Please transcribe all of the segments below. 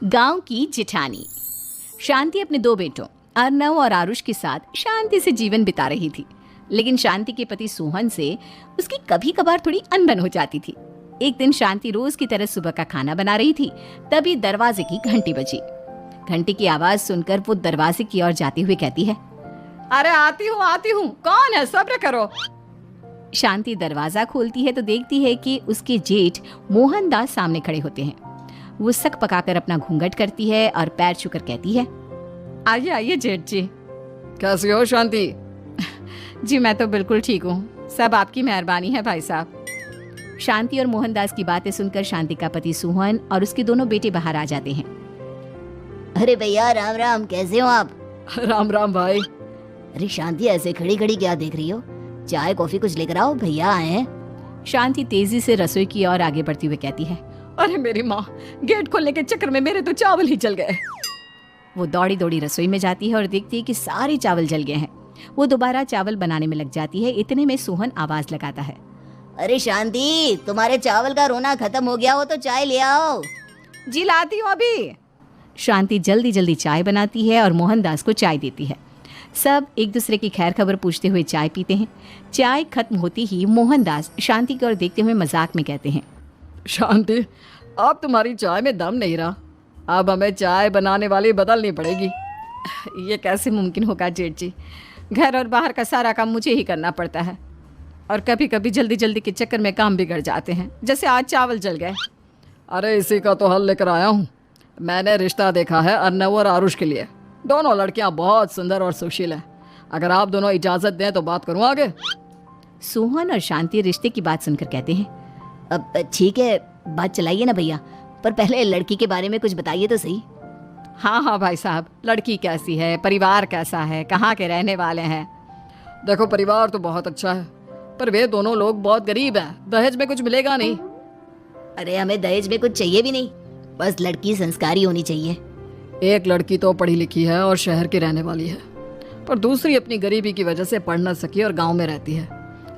गांव की जिठानी। शांति अपने दो बेटों अर्नव और आरुष के साथ शांति से जीवन बिता रही थी, लेकिन शांति के पति सोहन से उसकी कभी कभार थोड़ी अनबन हो जाती थी। एक दिन शांति रोज की तरह सुबह का खाना बना रही थी, तभी दरवाजे की घंटी बजी। घंटी की आवाज सुनकर वो दरवाजे की ओर जाते हुए कहती है, अरे आती हूँ, कौन है, सब्र करो। शांति दरवाजा खोलती है तो देखती है कि उसके जेठ मोहनदास सामने खड़े होते हैं। वो सक पकाकर अपना घूंघट करती है और पैर छूकर कहती है, आइए आइए जेठ जी। कैसी हो शांति? जी मैं तो बिल्कुल ठीक हूँ, सब आपकी मेहरबानी है भाई साहब। शांति और मोहनदास की बातें सुनकर शांति का पति सोहन और उसके दोनों बेटे बाहर आ जाते हैं। अरे भैया राम राम, कैसे हो आप? राम राम भाई। अरे शांति ऐसे खड़ी खड़ी क्या देख रही हो? चाय कॉफी कुछ लेकर आओ, भैया आए हैं। शांति तेजी से रसोई की ओर आगे बढ़ती हुई कहती है, अरे मेरी माँ, गेट खोलने के चक्कर में मेरे तो चावल ही जल गए। वो दौड़ी दौड़ी रसोई में जाती है और देखती है कि सारे चावल जल गए हैं। वो दोबारा चावल बनाने में लग जाती है। इतने में सोहन आवाज लगाता है, अरे शांति, तुम्हारे चावल का रोना खत्म हो गया हो तो चाय ले आओ। जी लाती हूँ अभी। शांति जल्दी जल्दी चाय बनाती है और मोहनदास को चाय देती है। सब एक दूसरे की खैर खबर पूछते हुए चाय पीते हैं। चाय खत्म होती ही मोहनदास शांति की ओर देखते हुए मजाक में कहते हैं, शांति, अब तुम्हारी चाय में दम नहीं रहा, अब हमें चाय बनाने वाली बदलनी पड़ेगी। ये कैसे मुमकिन होगा जेठ जी? घर और बाहर का सारा काम मुझे ही करना पड़ता है और कभी कभी जल्दी जल्दी के चक्कर में काम बिगड़ जाते हैं, जैसे आज चावल जल गए। अरे इसी का तो हल लेकर आया हूँ। मैंने रिश्ता देखा है अर्नव और आरुष के लिए। दोनों लड़कियां बहुत सुंदर और सुशील हैं। अगर आप दोनों इजाजत दें तो बात करूँ आगे। सोहन और शांति रिश्ते की बात सुनकर कहते हैं, अब ठीक है, बात चलाइए ना भैया, पर पहले लड़की के बारे में कुछ बताइए तो सही। हाँ भाई साहब, लड़की कैसी है, परिवार कैसा है, कहाँ के रहने वाले हैं? देखो परिवार तो बहुत अच्छा है, पर वे दोनों लोग बहुत गरीब हैं। दहेज में कुछ मिलेगा नहीं। अरे हमें दहेज में कुछ चाहिए भी नहीं, बस लड़की संस्कारी होनी चाहिए। एक लड़की तो पढ़ी लिखी है और शहर की रहने वाली है, पर दूसरी अपनी गरीबी की वजह से पढ़ न सकी और गांव में रहती है,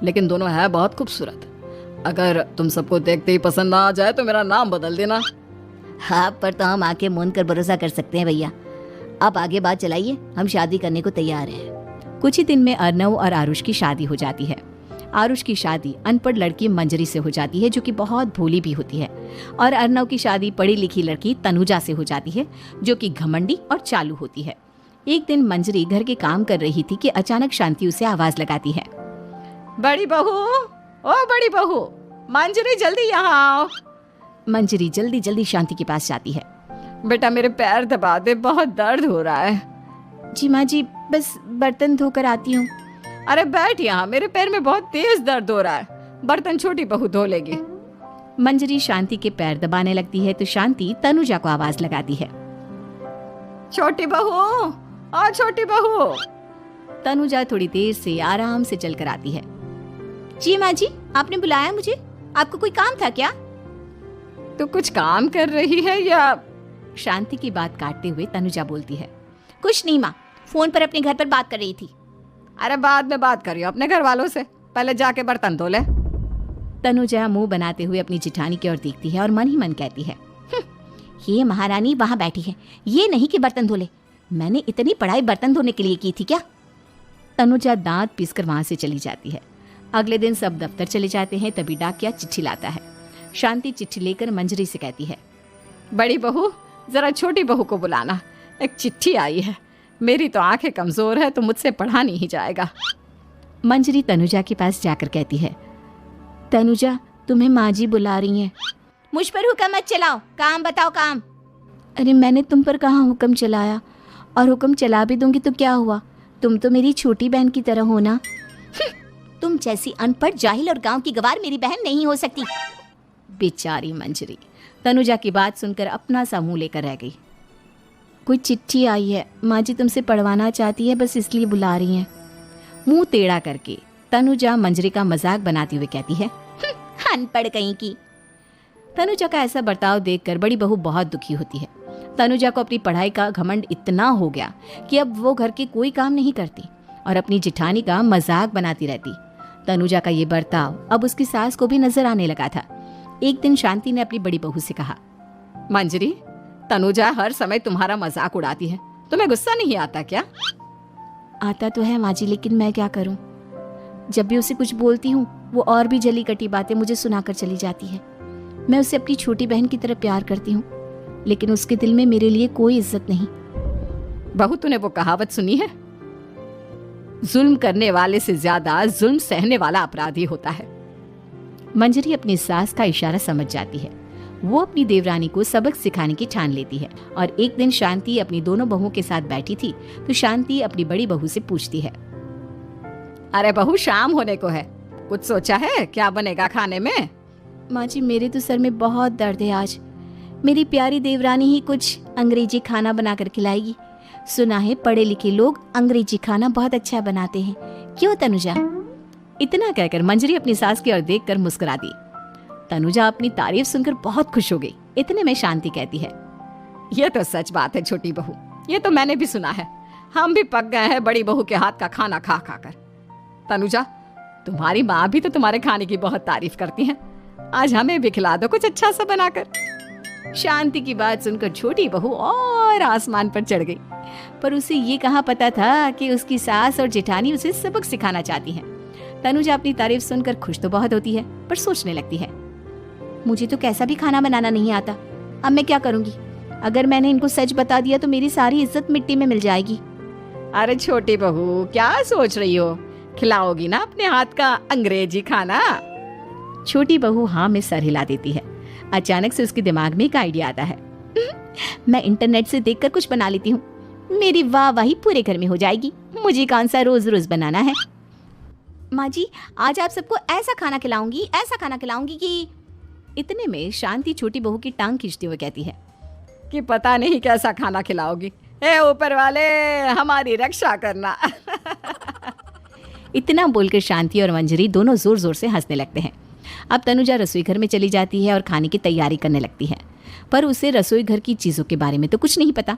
लेकिन दोनों है बहुत खूबसूरत। अगर तुम सबको देखते ही पसंद ना आ जाए तो मेरा नाम बदल देना। हाँ, पर तो हम आके मूंद कर भरोसा कर सकते हैं भैया। आप आगे बात चलाइए, हम शादी करने को तैयार हैं। कुछ ही दिन में अर्नव और आरुष की शादी हो जाती है। आरुष की शादी अनपढ़ लड़की मंजरी से हो जाती है, जो कि बहुत भोली भी होती है, और अर्नव की शादी पढ़ी लिखी लड़की तनुजा से हो जाती है, जो कि घमंडी और चालू होती है। एक दिन मंजरी घर के काम कर रही थी कि अचानक शांति उसे आवाज लगाती है, बड़ी बहू, ओ बड़ी बहू, मंजरी जल्दी यहाँ आओ। मंजरी जल्दी जल्दी शांति के पास जाती है। बेटा मेरे पैर दबा दे, बहुत दर्द हो रहा है। जी माँ जी, बस बर्तन धोकर आती हूँ। अरे बैठ यहाँ, मेरे पैर में बहुत तेज दर्द हो रहा है, बर्तन छोटी बहू धो लेगी। मंजरी शांति के पैर दबाने लगती है तो शांति तनुजा को आवाज लगाती है, छोटी बहू, ओ छोटी बहू। तनुजा थोड़ी देर से आराम से चलकर आती है। जी माँ जी, आपने बुलाया मुझे? आपको कोई काम था क्या? तू कुछ काम कर रही है या? शांति की बात काटते हुए तनुजा बोलती है, कुछ नहीं माँ, फोन पर अपने घर पर बात कर रही थी। अरे बाद में बात करियो अपने घर वालों से, पहले जाके बर्तन धो ले। तनुजा मुंह बनाते हुए अपनी जिठानी की ओर देखती है और मन ही मन कहती है, ये महारानी वहां बैठी है, ये नहीं कि बर्तन धो ले। मैंने इतनी पढ़ाई बर्तन धोने के लिए की थी क्या? तनुजा दांत पीसकर वहां से चली जाती है। अगले दिन सब दफ्तर चले जाते हैं, तभी डाकिया चिट्ठी लाता है। शांति चिट्ठी लेकर मंजरी से कहती है, बड़ी बहू, जरा छोटी बहू को बुलाना, एक चिट्ठी आई है। मेरी तो आंखें कमजोर है तो मुझसे पढ़ा नहीं जाएगा। मंजरी तनुजा के पास जाकर कहती है, तनुजा, तुम्हें माँ जी बुला रही हैं। मुझ पर हुक्म मत चलाओ, काम बताओ काम। अरे मैंने तुम पर कहाँ हुक्म चलाया, और हुक्म चला भी दूंगी तो क्या हुआ? तुम तो मेरी छोटी बहन की तरह हो ना। तुम जैसी अनपढ़, जाहिल और गांव की गवार मेरी बहन नहीं हो सकती। बेचारी मंजरी तनुजा की बात सुनकर अपना सा मुंह लेकर रह गई। कोई चिट्ठी आई है, माँ जी तुमसे पढ़वाना चाहती है, बस इसलिए बुला रही हैं। मुंह टेढ़ा करके तनुजा मंजरी का मजाक बनाती हुए कहती है, अनपढ़ कहीं की। तनुजा का ऐसा बर्ताव देखकर बड़ी बहू बहुत दुखी होती है। तनुजा को अपनी पढ़ाई का घमंड इतना हो गया कि अब वो घर के कोई काम नहीं करती और अपनी जिठानी का मजाक बनाती रहती। तनुजा का ये बर्ताव अब उसकी सास को भी नजर आने लगा था। एक दिन शांति ने अपनी बड़ी बहू से कहा, मंजरी, तनुजा हर समय तुम्हारा मजाक उड़ाती है, तुम्हें गुस्सा नहीं आता क्या? आता तो है माँ जी, लेकिन मैं क्या करूं? जब भी उसे कुछ बोलती हूँ वो और भी जली कटी बातें मुझे सुनाकर चली जाती है। मैं उसे अपनी छोटी बहन की तरह प्यार करती हूँ, लेकिन उसके दिल में मेरे लिए कोई इज्जत नहीं। बहू, तूने वो कहावत सुनी है, जुल्म करने वाले से ज्यादा जुल्म सहने वाला अपराधी होता है। मंजरी अपनी सास का इशारा समझ जाती है। वो अपनी देवरानी को सबक सिखाने की ठान लेती है। और एक दिन शांति अपनी दोनों बहुओं के साथ बैठी थी तो शांति अपनी बड़ी बहू से पूछती है, अरे बहू, शाम होने को है, कुछ सोचा है क्या बनेगा खाने में? माँ जी, मेरे तो सर में बहुत दर्द है आज। मेरी प्यारी देवरानी ही कुछ अंग्रेजी खाना बनाकर खिलाएगी। सुना है पढ़े लिखे लोग अंग्रेजी खाना बहुत अच्छा बनाते हैं, क्यों तनुजा? इतना कहकर मंजरी अपनी सास की ओर देखकर मुस्कुरा दी। तनुजा अपनी तारीफ सुनकर बहुत खुश हो गई। इतने में शांति कहती है, ये तो सच बात है छोटी बहू, ये तो मैंने भी सुना है। हम भी पक गए हैं बड़ी बहू के हाथ का खाना खा खा कर। तनुजा, तुम्हारी माँ भी तो तुम्हारे खाने की बहुत तारीफ करती हैं। आज हमें भी खिला दो कुछ अच्छा सा बनाकर। शांति की बात सुनकर छोटी बहू और आसमान पर चढ़ गई, पर उसे ये कहाँ पता था कि उसकी सास और जेठानी उसे सबक सिखाना चाहती हैं। तनुजा अपनी तारीफ सुनकर खुश तो बहुत होती है, पर सोचने लगती है, मुझे तो कैसा भी खाना बनाना नहीं आता। अब मैं क्या करूंगी? अगर मैंने इनको सच बता दिया तो मेरी सारी इज्जत मिट्टी में मिल जाएगी। अरे छोटी बहू, क्या सोच रही हो? खिलाओगी ना अपने हाथ का अंग्रेजी खाना? छोटी बहू हाँ में सर हिला देती है। अचानक से उसके दिमाग में एक आइडिया आता है। मैं इंटरनेट से देखकर कुछ बना लेती हूँ, मेरी वाहवाही पूरे घर में हो जाएगी। मुझे कौन सा रोज रोज बनाना है। माँ जी, आज आप सबको ऐसा खाना खिलाऊंगी कि इतने में शांति छोटी बहू की टांग खींचते हुए कहती है कि पता नहीं कैसा खाना खिलाओगी। ए ऊपर वाले, हमारी रक्षा करना। इतना बोलकर शांति और मंजरी दोनों जोर जोर से हंसने लगते हैं। अब तनुजा रसोई घर में चली जाती है और खाने की तैयारी करने लगती है, पर उसे रसोई घर की चीज़ों के बारे में तो कुछ नहीं पता।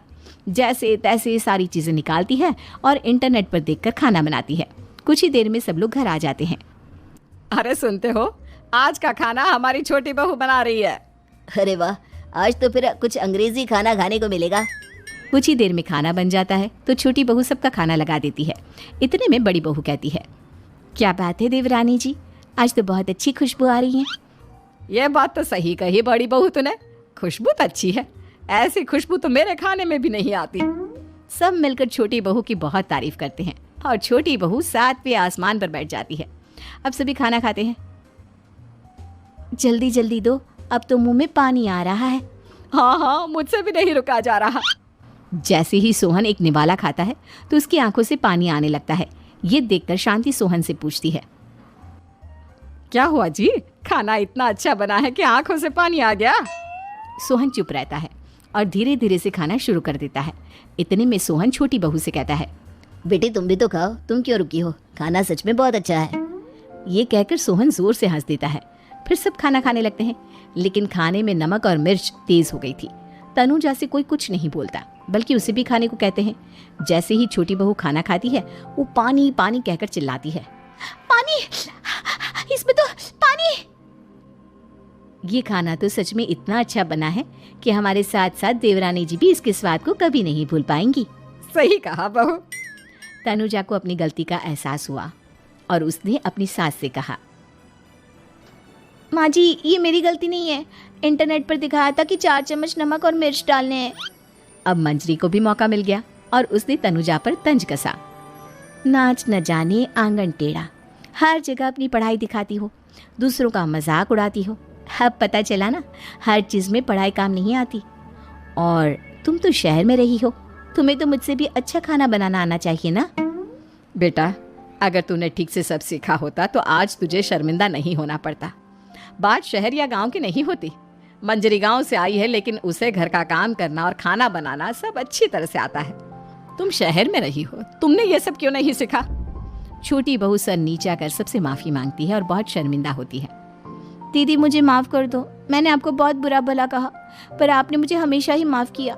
जैसे तैसे सारी चीज़ें निकालती है और इंटरनेट पर देखकर खाना बनाती है। कुछ ही देर में सब लोग घर आ जाते हैं। अरे सुनते हो, आज का खाना हमारी छोटी बहू बना रही है। अरे वाह, आज तो फिर कुछ अंग्रेजी खाना खाने को मिलेगा। कुछ ही देर में खाना बन जाता है तो छोटी बहू सबका खाना लगा देती है। इतने में बड़ी बहू कहती है, क्या बात है देवरानी जी, आज तो बहुत अच्छी खुशबू आ रही है। ये बात तो सही कही बड़ी बहू तूने, खुशबू तो अच्छी है। ऐसी खुशबू तो मेरे खाने में भी नहीं आती। सब मिलकर छोटी बहू की बहुत तारीफ करते हैं और छोटी बहू 7वें आसमान पर बैठ जाती है। अब सभी खाना खाते हैं। जल्दी जल्दी दो, अब तो मुंह में पानी आ रहा है। हाँ, मुझसे भी नहीं रुका जा रहा। जैसे ही सोहन एक निवाला खाता है तो उसकी आंखों से पानी आने लगता है। ये देखकर शांति सोहन से पूछती है, क्या हुआ जी, खाना इतना अच्छा बना है कि आंखों से पानी आ गया? सोहन चुप रहता है और धीरे धीरे से खाना शुरू कर देता है। इतने में सोहन छोटी बहू से कहता है, बेटी तुम भी तो खाओ, तुम क्यों रुकी हो? खाना सच में बहुत अच्छा है। ये कहकर सोहन जोर से हंस देता है। फिर सब खाना खाने लगते हैं, लेकिन खाने में नमक और मिर्च तेज हो गई थी। तनुजा से कोई कुछ नहीं बोलता, बल्कि उसे भी खाने को कहते हैं। जैसे ही छोटी बहू खाना खाती है वो पानी पानी कहकर चिल्लाती है, पानी, इसमें तो पानी। ये खाना तो सच में इतना अच्छा बना है कि हमारे साथ साथ देवरानी जी भी इसके स्वाद को कभी नहीं भूल पाएंगी। सही कहा बहू। तनुजा को अपनी गलती का एहसास हुआ और उसने अपनी सास से कहा, माँ जी, ये मेरी गलती नहीं है। इंटरनेट पर दिखाया था कि 4 चम्मच नमक और मिर्च डालने हैं। अब मंजरी को भी मौका मिल गया और उसने तनुजा पर तंज कसा। नाच न जाने आंगन टेढ़ा, हर जगह अपनी पढ़ाई दिखाती हो, दूसरों का मजाक उड़ाती हो। अब पता चला ना, हर चीज़ में पढ़ाई काम नहीं आती। और तुम तो शहर में रही हो, तुम्हें तो मुझसे भी अच्छा खाना बनाना आना चाहिए ना। बेटा, अगर तूने ठीक से सब सीखा होता तो आज तुझे शर्मिंदा नहीं होना पड़ता। बात शहर या गांव की नहीं होती। मंजरी गांव से आई है, लेकिन उसे घर का काम करना और खाना बनाना सब अच्छी तरह से आता है। तुम शहर में रही हो, तुमने ये सब क्यों नहीं सीखा? छोटी बहू सर नीचा कर सबसे माफी मांगती है और बहुत शर्मिंदा होती है। दीदी, मुझे माफ़ कर दो। मैंने आपको बहुत बुरा भला कहा, पर आपने मुझे हमेशा ही माफ़ किया।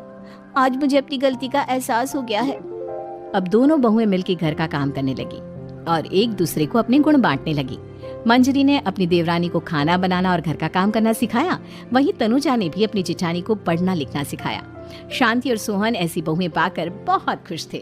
आज मुझे अपनी गलती का एहसास हो गया है। अब दोनों बहुएं मिलकर घर का काम करने लगी और एक दूसरे को अपने गुण बांटने लगी। मंजरी ने अपनी देवरानी को खाना बनाना और घर का काम करना सिखाया, वहीं तनुजा ने भी अपनी जेठानी को पढ़ना लिखना सिखाया। शांति और सोहन ऐसी बहुएं पाकर बहुत खुश थे।